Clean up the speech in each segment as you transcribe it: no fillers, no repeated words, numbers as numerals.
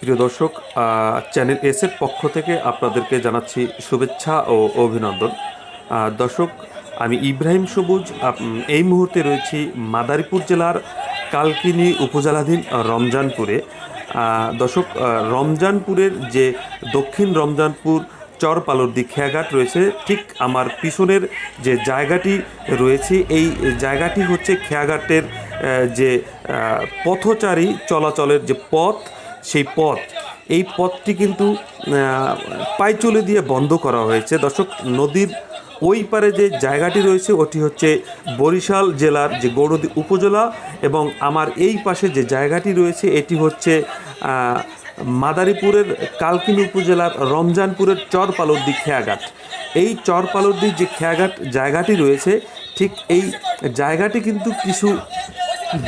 প্রিয় দর্শক, চ্যানেল এসের পক্ষ থেকে আপনাদেরকে জানাচ্ছি শুভেচ্ছা ও অভিনন্দন। দর্শক, আমি ইব্রাহিম সবুজ এই মুহূর্তে রয়েছি মাদারীপুর জেলার কালকিনি উপজেলাধীন রমজানপুরে। দর্শক, রমজানপুরের যে দক্ষিণ রমজানপুর চরপালরদি খেয়াঘাট রয়েছে, ঠিক আমার পিছনের যে জায়গাটি রয়েছে এই জায়গাটি হচ্ছে খেয়াঘাটের যে পথচারী চলাচলের যে পথ, সেই পথ, এই পথটি কিন্তু পাইচলে দিয়ে বন্ধ করা হয়েছে। দর্শক, নদীর ওই পারে যে জায়গাটি রয়েছে ওটি হচ্ছে বরিশাল জেলার যে গৌরদী উপজেলা, এবং আমার এই পাশে যে জায়গাটি রয়েছে এটি হচ্ছে মাদারীপুরের কালকিনি উপজেলার রমজানপুরের চরপালরদি খেয়াঘাট। এই চরপালরদি যে খেয়াঘাট জায়গাটি রয়েছে, ঠিক এই জায়গাটি কিন্তু কিছু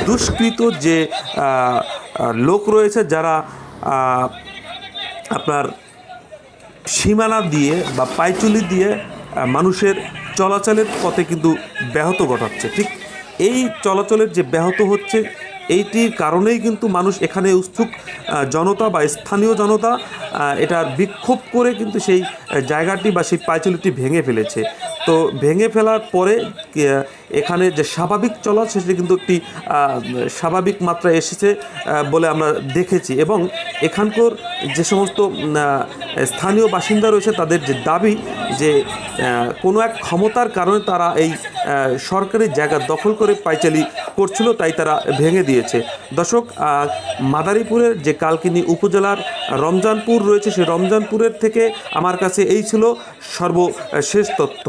দুষ্কৃত যে লোক রয়েছে, যারা আপনার সীমানা দিয়ে বা পাইচুলি দিয়ে মানুষের চলাচলের পথে কিন্তু ব্যাহত ঘটাচ্ছে। ঠিক এই চলাচলের যে ব্যাহত হচ্ছে, এইটির কারণেই কিন্তু মানুষ এখানে উৎসুক জনতা বা স্থানীয় জনতা এটার বিক্ষোভ করে কিন্তু সেই জায়গাটি বা সেই পাইচুলিটি ভেঙে ফেলেছে। তো ভেঙে ফেলার পরে এখানে যে স্বাভাবিক চলা, সেটি কিন্তু একটি স্বাভাবিক মাত্রায় এসেছে বলে আমরা দেখেছি। এবং এখানকার যে সমস্ত স্থানীয় বাসিন্দা রয়েছে, তাদের যে দাবি যে কোনো এক ক্ষমতার কারণে তারা এই সরকারি জায়গা দখল করে পাইচালি করছিল, তাই তারা ভেঙে দিয়েছে। দর্শক, মাদারীপুরের যে কালকিনি উপজেলার রমজানপুর রয়েছে, সেই রমজানপুরের থেকে আমার কাছে এই ছিল সর্বশেষ তথ্য।